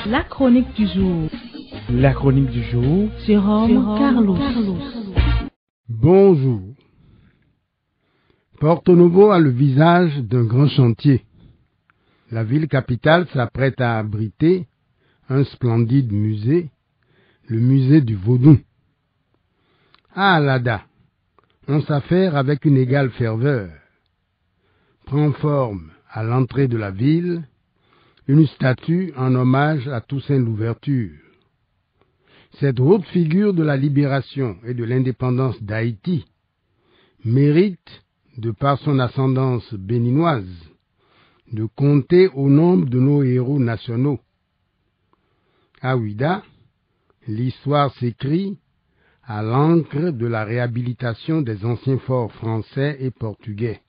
La chronique du jour. La chronique du jour. Jérôme Carlos. Bonjour. Porto Novo a le visage d'un grand chantier. La ville capitale s'apprête à abriter un splendide musée, le musée du Vaudou. À Alada, on s'affaire avec une égale ferveur. Prend forme à l'entrée de la ville une statue en hommage à Toussaint Louverture. Cette haute figure de la libération et de l'indépendance d'Haïti mérite, de par son ascendance béninoise, de compter au nombre de nos héros nationaux. À Ouida, l'histoire s'écrit à l'encre de la réhabilitation des anciens forts français et portugais,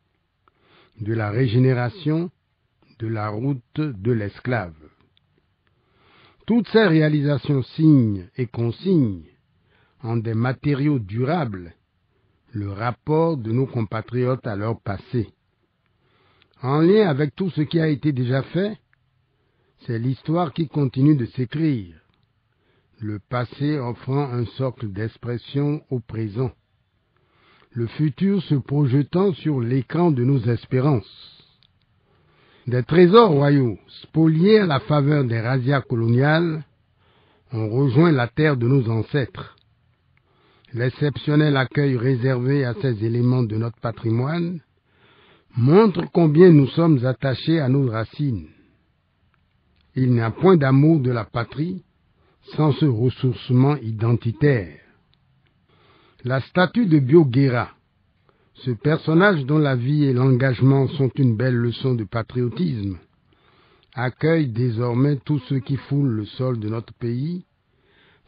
de la régénération de la route de l'esclave. Toutes ces réalisations signent et consignent en des matériaux durables le rapport de nos compatriotes à leur passé. En lien avec tout ce qui a été déjà fait, c'est l'histoire qui continue de s'écrire, le passé offrant un socle d'expression au présent, le futur se projetant sur l'écran de nos espérances. Des trésors royaux, spoliés à la faveur des razzias coloniales, ont rejoint la terre de nos ancêtres. L'exceptionnel accueil réservé à ces éléments de notre patrimoine montre combien nous sommes attachés à nos racines. Il n'y a point d'amour de la patrie sans ce ressourcement identitaire. La statue de Bioguera, ce personnage dont la vie et l'engagement sont une belle leçon de patriotisme, accueille désormais tous ceux qui foulent le sol de notre pays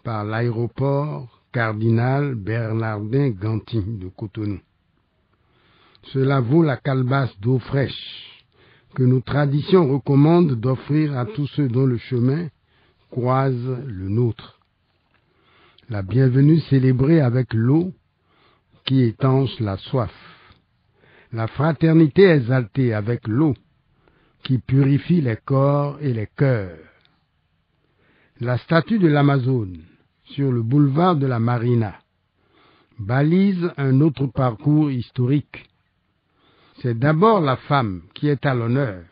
par l'aéroport Cardinal Bernardin Ganty de Cotonou. Cela vaut la calebasse d'eau fraîche que nos traditions recommandent d'offrir à tous ceux dont le chemin croise le nôtre. La bienvenue célébrée avec l'eau qui étanche la soif. La fraternité exaltée avec l'eau qui purifie les corps et les cœurs. La statue de l'Amazone sur le boulevard de la Marina balise un autre parcours historique. C'est d'abord la femme qui est à l'honneur,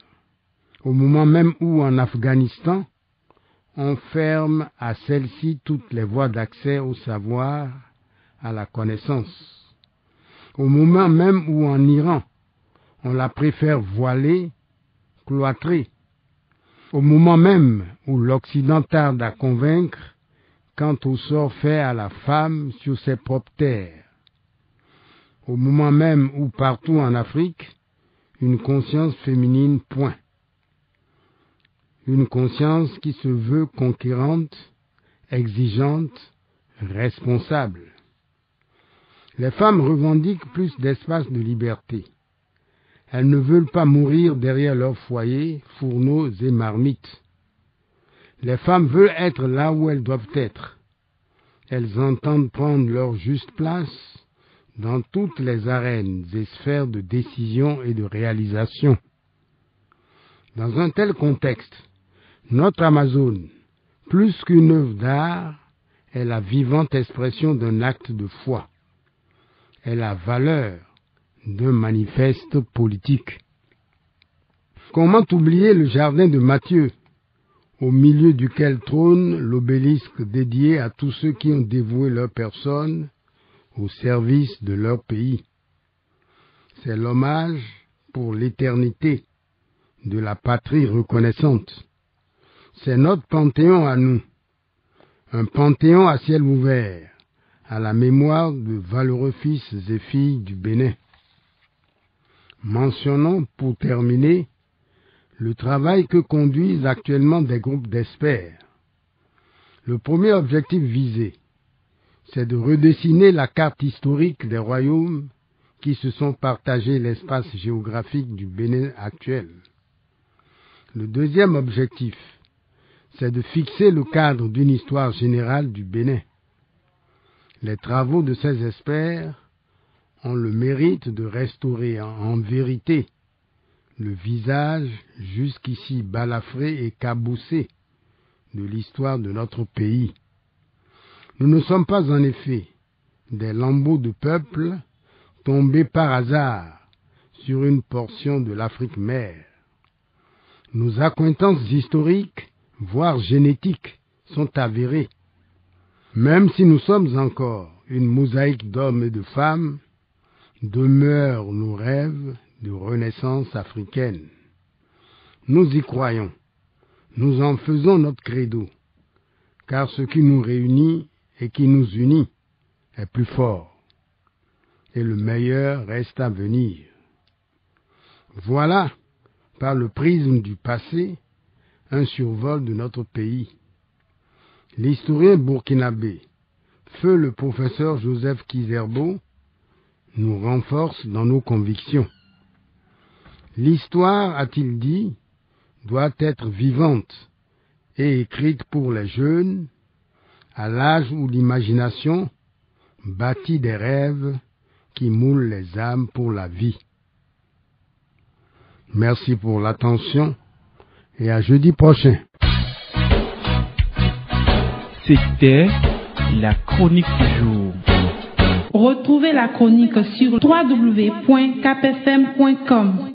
au moment même où en Afghanistan, on ferme à celle-ci toutes les voies d'accès au savoir, à la connaissance. Au moment même où en Iran, on la préfère voilée, cloîtrée. Au moment même où l'Occident tarde à convaincre quant au sort fait à la femme sur ses propres terres. Au moment même où partout en Afrique, une conscience féminine point. Une conscience qui se veut conquérante, exigeante, responsable. Les femmes revendiquent plus d'espace de liberté. Elles ne veulent pas mourir derrière leur foyer, fourneaux et marmites. Les femmes veulent être là où elles doivent être. Elles entendent prendre leur juste place dans toutes les arènes et sphères de décision et de réalisation. Dans un tel contexte, notre Amazone, plus qu'une œuvre d'art, est la vivante expression d'un acte de foi. Est la valeur d'un manifeste politique. Comment oublier le jardin de Matthieu, au milieu duquel trône l'obélisque dédié à tous ceux qui ont dévoué leur personne au service de leur pays. C'est l'hommage pour l'éternité de la patrie reconnaissante. C'est notre panthéon à nous, un panthéon à ciel ouvert, à la mémoire de valeureux fils et filles du Bénin. Mentionnons, pour terminer, le travail que conduisent actuellement des groupes d'experts. Le premier objectif visé, c'est de redessiner la carte historique des royaumes qui se sont partagés l'espace géographique du Bénin actuel. Le deuxième objectif, c'est de fixer le cadre d'une histoire générale du Bénin. Les travaux de ces experts ont le mérite de restaurer en vérité le visage jusqu'ici balafré et cabossé de l'histoire de notre pays. Nous ne sommes pas en effet des lambeaux de peuple tombés par hasard sur une portion de l'Afrique mère. Nos accointances historiques, voire génétiques, sont avérées. Même si nous sommes encore une mosaïque d'hommes et de femmes, demeurent nos rêves de renaissance africaine. Nous y croyons, nous en faisons notre credo, car ce qui nous réunit et qui nous unit est plus fort, et le meilleur reste à venir. Voilà, par le prisme du passé, un survol de notre pays. L'historien burkinabé, feu le professeur Joseph Kizerbo, nous renforce dans nos convictions. L'histoire, a-t-il dit, doit être vivante et écrite pour les jeunes, à l'âge où l'imagination bâtit des rêves qui moulent les âmes pour la vie. Merci pour l'attention et à jeudi prochain. C'était la chronique du jour. Retrouvez la chronique sur www.capfm.com.